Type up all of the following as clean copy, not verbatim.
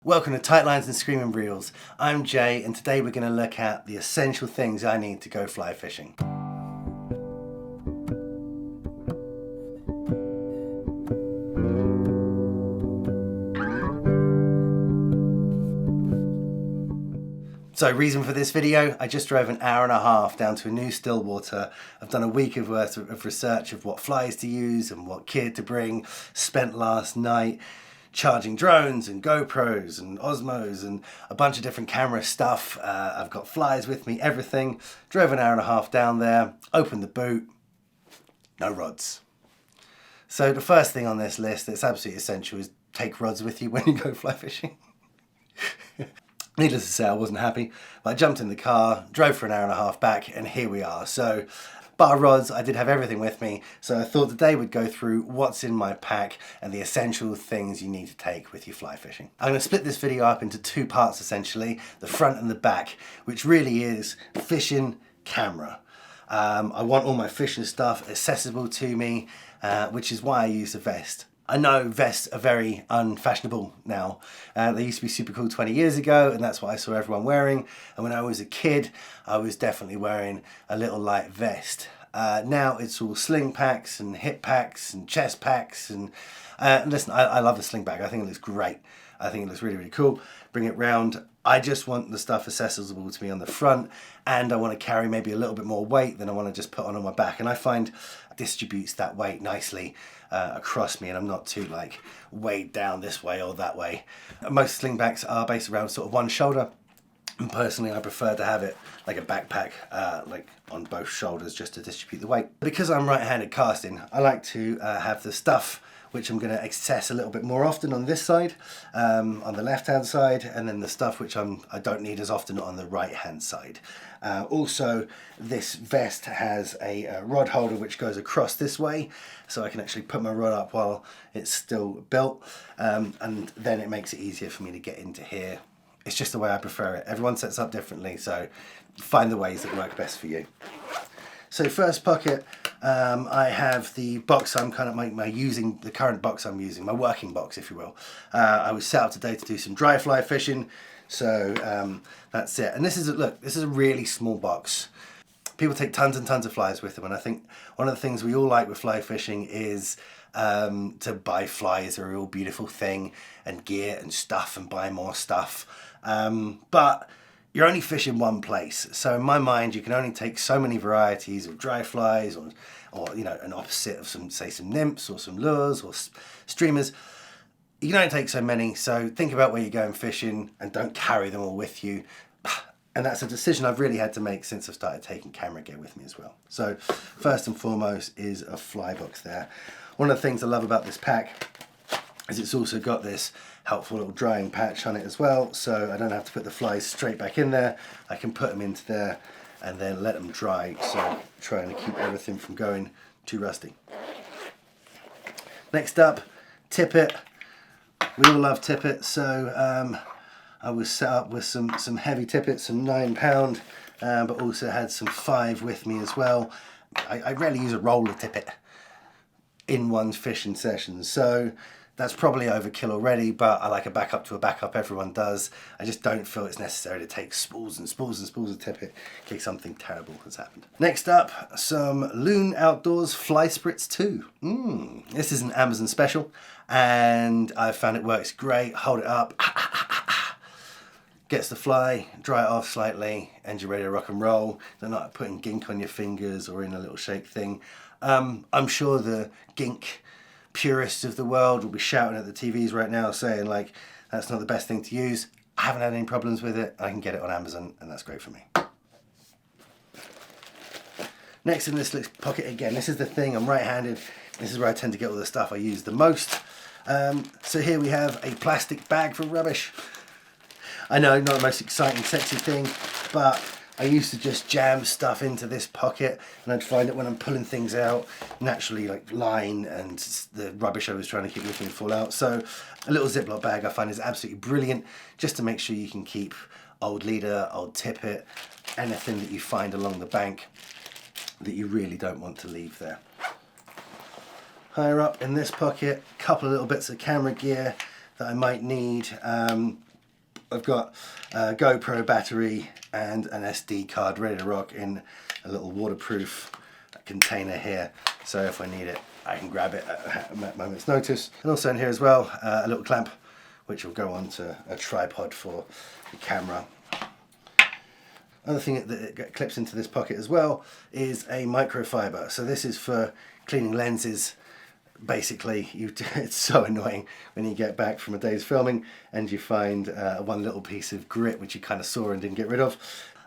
Welcome to Tight Lines and Screaming Reels. I'm Jay and today we're going to look at the essential things I need to go fly fishing. So reason for this video, I just drove an hour and a half down to a new Stillwater. I've done a week of worth of research of what flies to use and what gear to bring. Spent last night charging drones and GoPros and Osmos and a bunch of different camera stuff. I've got flies with me, everything. Drove an hour and a half down there, opened the boot, no rods. So the first thing on this list that's absolutely essential is take rods with you when you go fly fishing. Needless to say, I wasn't happy, but I jumped in the car, drove for an hour and a half back, and here we are. So, bar rods, I did have everything with me, so I thought today we'd go through what's in my pack and the essential things you need to take with you fly fishing. I'm going to split this video up into two parts essentially, the front and the back, which really is fishing camera. I want all my fishing stuff accessible to me, which is why I use a vest. I know vests are very unfashionable now. They used to be super cool 20 years ago, and that's what I saw everyone wearing. And when I was a kid, I was definitely wearing a little light vest. Now it's all sling packs and hip packs and chest packs. And listen, I love the sling pack. I think it looks great. I think it looks really, really cool. Bring it round. I just want the stuff accessible to me on the front, and I want to carry maybe a little bit more weight than I want to just put on my back. And I find it distributes that weight nicely across me, and I'm not too like weighed down this way or that way. Most sling backs are based around sort of one shoulder, and personally I prefer to have it like a backpack, like on both shoulders, just to distribute the weight. Because I'm right-handed casting, I like to have the stuff which I'm going to access a little bit more often on this side, on the left-hand side, and then the stuff which I don't need as often on the right-hand side. Also, this vest has a rod holder which goes across this way, so I can actually put my rod up while it's still built, and then it makes it easier for me to get into here. It's just the way I prefer it. Everyone sets up differently, so find the ways that work best for you. So first pocket, I have the box I'm kind of using, the current box I'm using, my working box, if you will. I was set up today to do some dry fly fishing, so that's it. And this is a really small box. People take tons and tons of flies with them, and I think one of the things we all like with fly fishing is to buy flies are a real beautiful thing, and gear and stuff, and buy more stuff. But you're only fishing one place, so in my mind you can only take so many varieties of dry flies, or you know, an opposite of some nymphs or some lures or streamers. You can only take so many, so think about where you're going fishing and don't carry them all with you. And that's a decision I've really had to make since I've started taking camera gear with me as well. So first and foremost is a fly box there. One of the things I love about this pack is it's also got this helpful little drying patch on it as well, so I don't have to put the flies straight back in there. I can put them into there and then let them dry, so trying to keep everything from going too rusty. Next up, Tippet. We all love Tippet, so I was set up with some heavy Tippets, some 9 pound, but also had some 5 with me as well. I rarely use a roller Tippet in one fishing session, so that's probably overkill already, but I like a backup to a backup. Everyone does. I just don't feel it's necessary to take spools and spools and spools of Tippet in case something terrible has happened. Next up, some Loon Outdoors Fly Spritz 2. This is an Amazon special, and I found it works great. Hold it up, gets the fly, dry it off slightly, and you're ready to rock and roll. They're not putting gink on your fingers or in a little shake thing. I'm sure the gink purists of the world will be shouting at the TVs right now saying like, that's not the best thing to use. I haven't had any problems with it. I can get it on Amazon, and that's great for me. Next in this pocket, again, this is the thing, I'm right-handed. This is where I tend to get all the stuff I use the most. So here we have a plastic bag for rubbish. I know, not the most exciting, sexy thing, but I used to just jam stuff into this pocket, and I'd find that when I'm pulling things out, naturally like line and the rubbish I was trying to keep with me would fall out. So a little Ziploc bag I find is absolutely brilliant, just to make sure you can keep old leader, old tippet, anything that you find along the bank that you really don't want to leave there. Higher up in this pocket, a couple of little bits of camera gear that I might need. I've got a GoPro battery and an SD card ready to rock in a little waterproof container here. So if I need it, I can grab it at a moment's notice. And also in here as well, a little clamp, which will go onto a tripod for the camera. Other thing that clips into this pocket as well is a microfiber. So this is for cleaning lenses. Basically, it's so annoying when you get back from a day's filming and you find one little piece of grit which you kind of saw and didn't get rid of.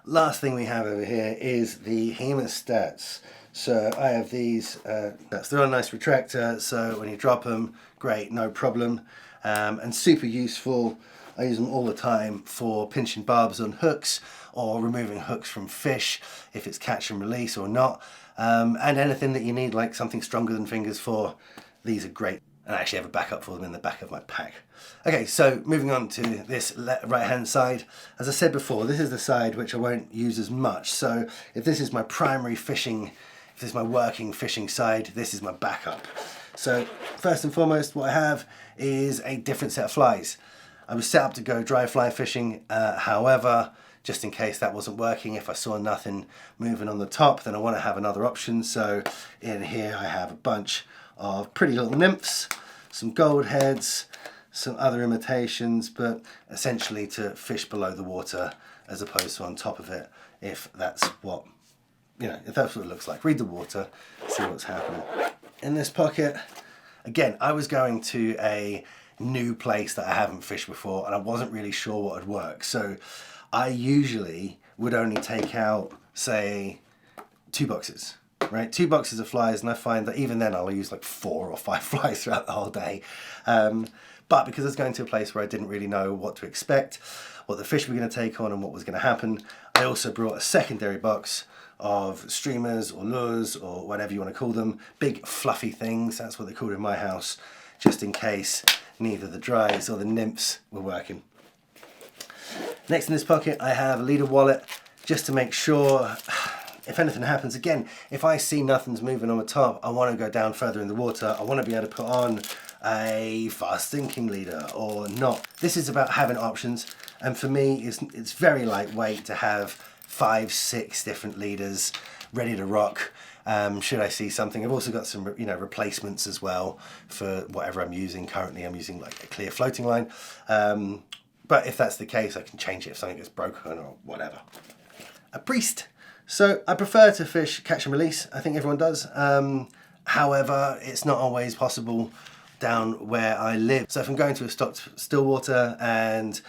Last thing we have over here is the hemostats. So I have these, they're on a nice retractor, so when you drop them, great, no problem. And super useful. I use them all the time for pinching barbs on hooks or removing hooks from fish if it's catch and release or not. And anything that you need like something stronger than fingers for, these are great. And I actually have a backup for them in the back of my pack. Okay, so moving on to this right hand side. As I said before, this is the side which I won't use as much. So if this is my primary fishing, if this is my working fishing side, this is my backup. So first and foremost, what I have is a different set of flies. I was set up to go dry fly fishing, however, just in case that wasn't working, if I saw nothing moving on the top, then I want to have another option. So in here I have a bunch of pretty little nymphs, some gold heads, some other imitations, but essentially to fish below the water as opposed to on top of it, if that's what, if that's what it looks like. Read the water, see what's happening. In this pocket, again, I was going to a new place that I haven't fished before and I wasn't really sure what would work. So I usually would only take out, say, 2 boxes, right? 2 boxes of flies, and I find that even then I'll use like 4 or 5 flies throughout the whole day. But because I was going to a place where I didn't really know what to expect, what the fish were going to take on and what was going to happen, I also brought a secondary box of streamers or lures or whatever you want to call them, big fluffy things, that's what they're called in my house, just in case neither the dries or the nymphs were working. Next in this pocket I have a leader wallet, just to make sure if anything happens. Again, if I see nothing's moving on the top, I want to go down further in the water, I want to be able to put on a fast sinking leader or not. This is about having options, and for me it's very lightweight to have 5, 6 different leaders ready to rock. Should I see something. I've also got some replacements as well for whatever I'm using. Currently I'm using like a clear floating line, but if that's the case I can change it if something gets broken or whatever. A priest. So I prefer to fish catch and release, I think everyone does. However, it's not always possible down where I live. So if I'm going to a stocked still water and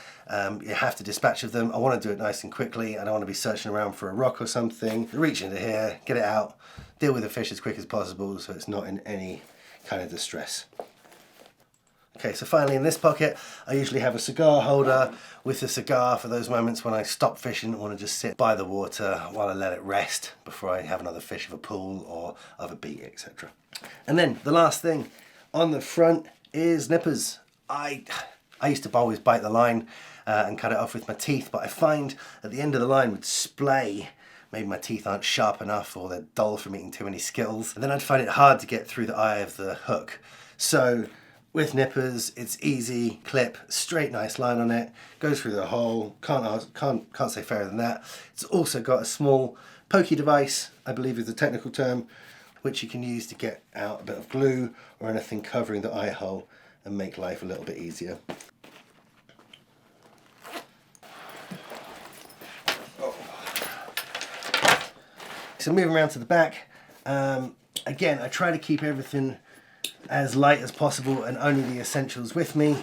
you have to dispatch of them, I want to do it nice and quickly. I don't want to be searching around for a rock or something. Reach into here, get it out, deal with the fish as quick as possible so it's not in any kind of distress. Okay, so finally in this pocket, I usually have a cigar holder with a cigar for those moments when I stop fishing and want to just sit by the water while I let it rest before I have another fish of a pool or of a beat, etc. And then the last thing on the front is nippers. I used to always bite the line and cut it off with my teeth, but I find at the end of the line would splay. Maybe my teeth aren't sharp enough or they're dull from eating too many Skittles. And then I'd find it hard to get through the eye of the hook. So with nippers, it's easy, clip, straight nice line on it, goes through the hole, can't say fairer than that. It's also got a small pokey device, I believe is the technical term, which you can use to get out a bit of glue or anything covering the eye hole and make life a little bit easier. So moving around to the back, again I try to keep everything as light as possible and only the essentials with me,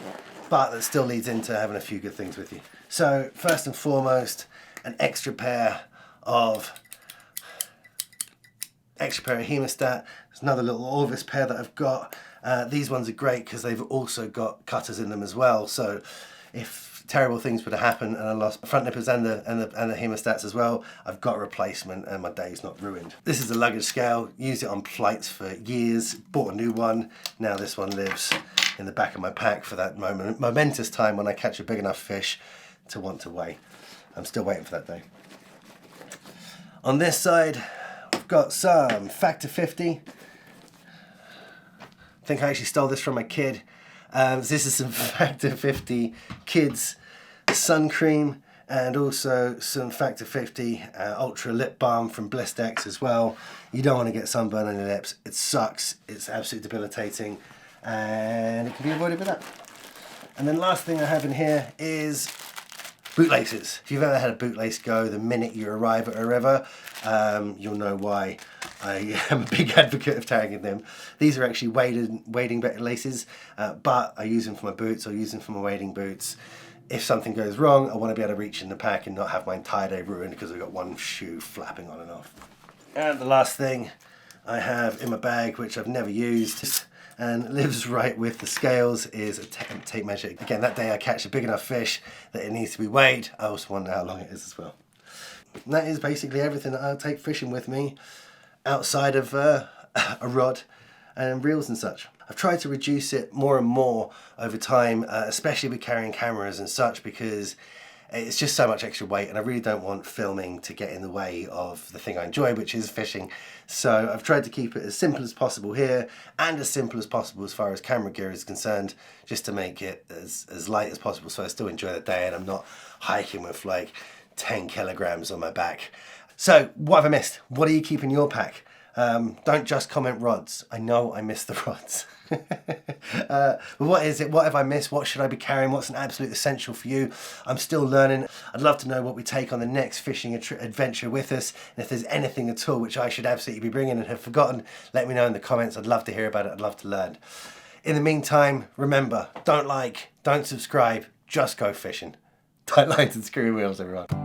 but that still leads into having a few good things with you. So first and foremost, an extra pair of Hemostat. There's another little Orvis pair that I've got. These ones are great because they've also got cutters in them as well, so if terrible things were to happen and I lost front nippers and the hemostats as well, I've got a replacement and my day's not ruined. This is a luggage scale, used it on flights for years, bought a new one, now this one lives in the back of my pack for that momentous time when I catch a big enough fish to want to weigh. I'm still waiting for that day. On this side, we've got some Factor 50. I think I actually stole this from my kid. This is some Factor 50 kids sun cream, and also some Factor 50 Ultra Lip Balm from Blistex as well. You don't want to get sunburn on your lips. It sucks. It's absolutely debilitating, and it can be avoided with that. And then last thing I have in here is bootlaces. If you've ever had a bootlace go the minute you arrive at a river, you'll know why I am a big advocate of tagging them. These are actually wading laces, but I use them for my boots, or use them for my wading boots. If something goes wrong, I want to be able to reach in the pack and not have my entire day ruined because I've got one shoe flapping on and off. And the last thing I have in my bag, which I've never used and lives right with the scales, is a tape measure. Again, that day I catch a big enough fish that it needs to be weighed. I also wonder how long it is as well. And that is basically everything that I'll take fishing with me outside of a rod and reels and such. I've tried to reduce it more and more over time, especially with carrying cameras and such, because it's just so much extra weight and I really don't want filming to get in the way of the thing I enjoy, which is fishing. So I've tried to keep it as simple as possible here and as simple as possible as far as camera gear is concerned, just to make it as light as possible so I still enjoy the day and I'm not hiking with like 10 kilograms on my back. So what have I missed? What do you keep in your pack? Don't just comment rods. I know I missed the rods. But what is it? What have I missed? What should I be carrying? What's an absolute essential for you? I'm still learning. I'd love to know what we take on the next fishing adventure with us. And if there's anything at all which I should absolutely be bringing and have forgotten, let me know in the comments. I'd love to hear about it. I'd love to learn. In the meantime, remember, don't like, don't subscribe, just go fishing. Tight lines and screw wheels, everyone.